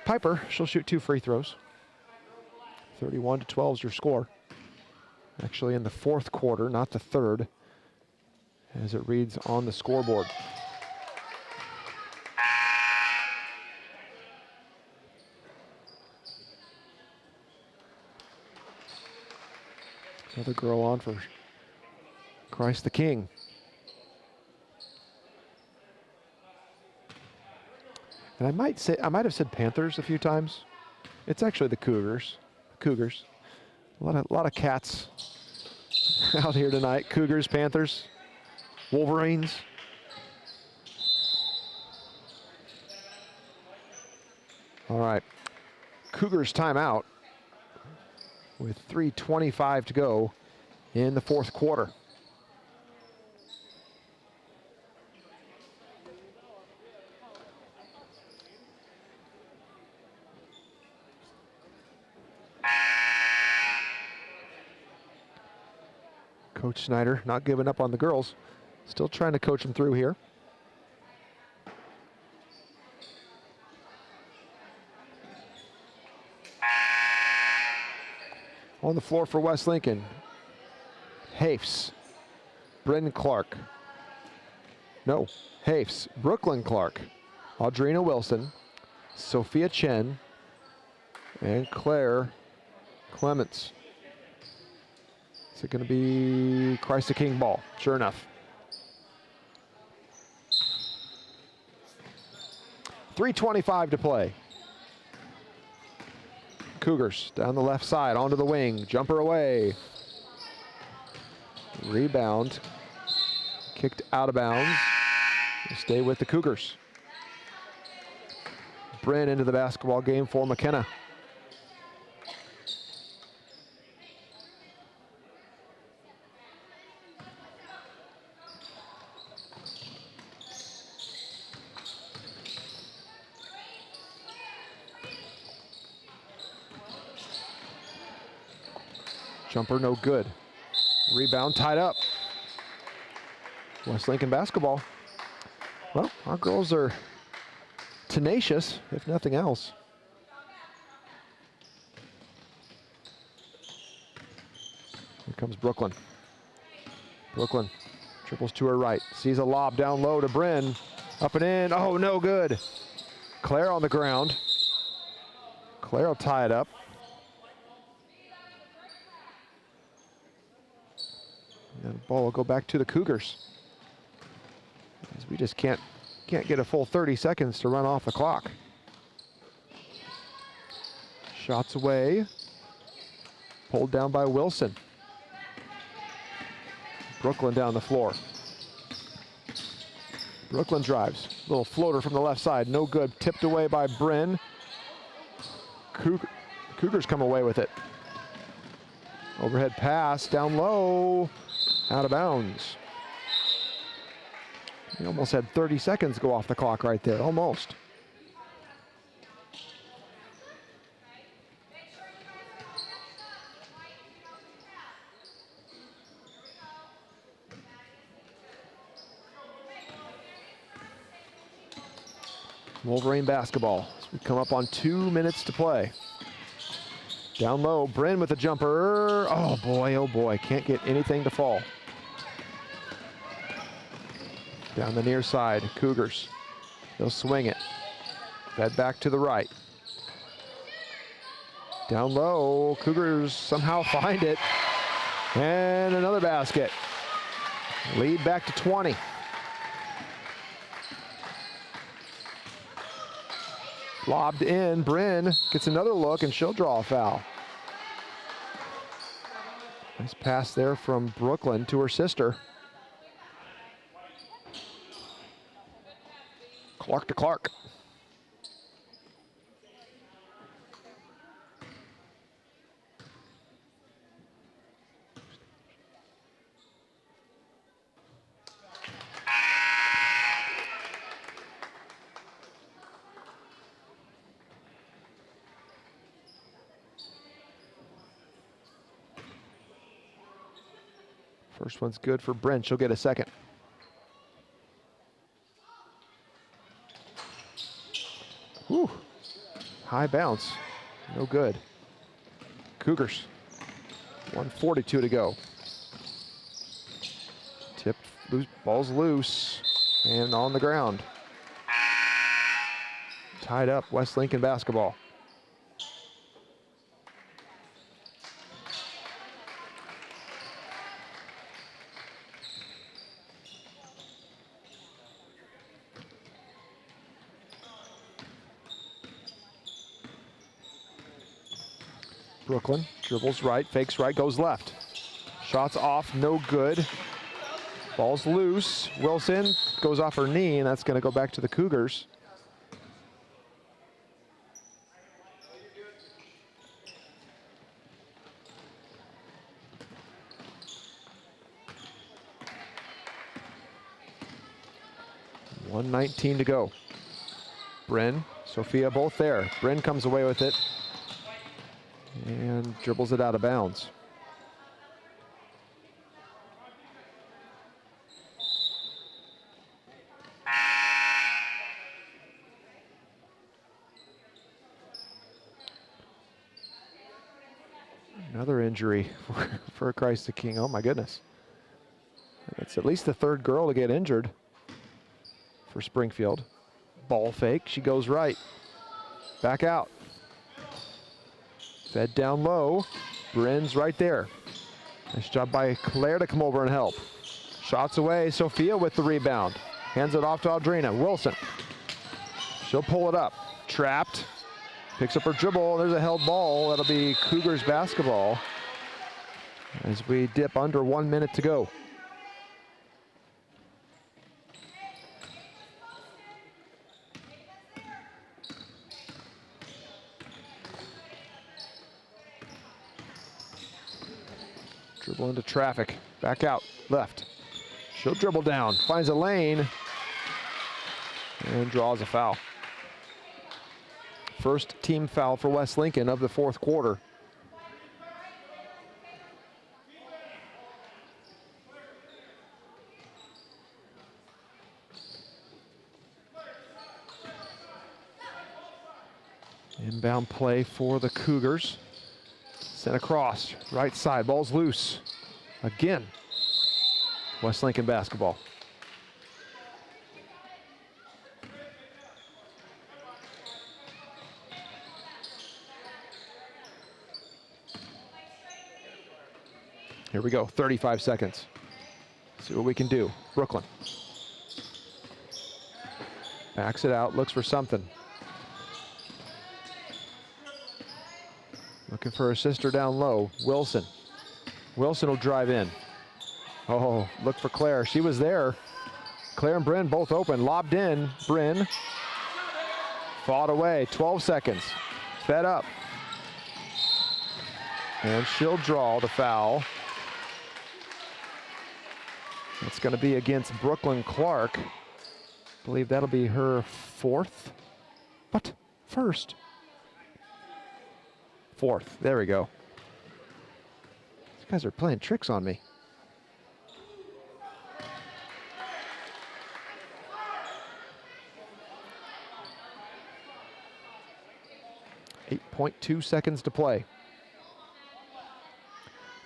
Piper, she'll shoot 2 free throws. 31-12 is your score. Actually in the fourth quarter, not the third, as it reads on the scoreboard. Another girl on for Christ the King. And I might have said Panthers a few times. It's actually the Cougars. Cougars. A lot of cats out here tonight. Cougars, Panthers, Wolverines. All right, Cougars timeout with 3:25 to go in the fourth quarter. Coach Snyder not giving up on the girls, still trying to coach them through here. On the floor for West Lincoln, Hafes, Bryn Clark. No, Hafes, Brooklyn Clark, Audrina Wilson, Sophia Chen, and Claire Clements. Is it going to be Christ the King ball? Sure enough. 3:25 to play. Cougars down the left side, onto the wing, jumper away. Rebound, kicked out of bounds. We'll stay with the Cougars. Bryn into the basketball game for McKenna. Jumper no good. Rebound tied up. West Lincoln basketball. Well, our girls are tenacious, if nothing else. Here comes Brooklyn. Brooklyn triples to her right. Sees a lob down low to Bryn. Up and in. Oh, no good. Claire on the ground. Claire will tie it up. And the ball will go back to the Cougars. As we just can't get a full 30 seconds to run off the clock. Shots away. Pulled down by Wilson. Brooklyn down the floor. Brooklyn drives. Little floater from the left side. No good. Tipped away by Bryn. Cougars come away with it. Overhead pass down low. Out of bounds. We almost had 30 seconds go off the clock right there, almost. Wolverine basketball. As we come up on 2 minutes to play. Down low, Bryn with a jumper. Oh boy, can't get anything to fall. Down the near side, Cougars. They'll swing it. Fed back to the right. Down low, Cougars somehow find it. And another basket. Lead back to 20. Lobbed in, Bryn gets another look and she'll draw a foul. Nice pass there from Brooklyn to her sister. Clark to Clark. First one's good for Bryn. She'll get a second. Whew. High bounce. No good. Cougars. 1:42 to go. Tipped, loose, ball's loose, and on the ground. Tied up, West Lincoln basketball. Brooklyn dribbles right, fakes right, goes left. Shots off, no good. Ball's loose. Wilson goes off her knee, and that's going to go back to the Cougars. 1:19 to go. Bryn, Sophia both there. Bryn comes away with it and dribbles it out of bounds. Another injury for Christ the King. Oh my goodness. It's at least the third girl to get injured for Springfield. Ball fake, she goes right. Back out. Fed down low. Bryn's right there. Nice job by Claire to come over and help. Shots away, Sophia with the rebound. Hands it off to Audrina. Wilson. She'll pull it up. Trapped. Picks up her dribble. There's a held ball. That'll be Cougars basketball as we dip under 1 minute to go. Dribble into traffic. Back out. Left. She'll dribble down. Finds a lane. And draws a foul. First team foul for West Lincoln of the fourth quarter. Inbound play for the Cougars. Sent across, right side, ball's loose. Again, West Lincoln basketball. Here we go, 35 seconds. See what we can do. Brooklyn. Backs it out, looks for something. Looking for her sister down low, Wilson. Wilson will drive in. Oh, look for Claire, she was there. Claire and Bryn both open, lobbed in, Bryn. Fought away, 12 seconds, fed up. And she'll draw the foul. It's going to be against Brooklyn Clark. I believe that'll be her fourth. What? First. Fourth. There we go. These guys are playing tricks on me. .2 seconds to play.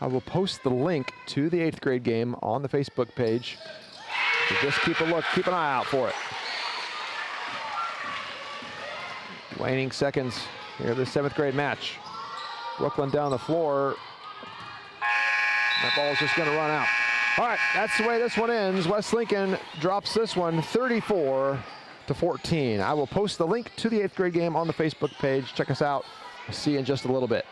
I will post the link to the 8th grade game on the Facebook page. So just keep a look, keep an eye out for it. Waning seconds here, the 7th grade match. Brooklyn down the floor. That ball's just gonna run out. All right, that's the way this one ends. West Lincoln drops this one 34-14. I will post the link to the 8th grade game on the Facebook page. Check us out. I'll see you in just a little bit.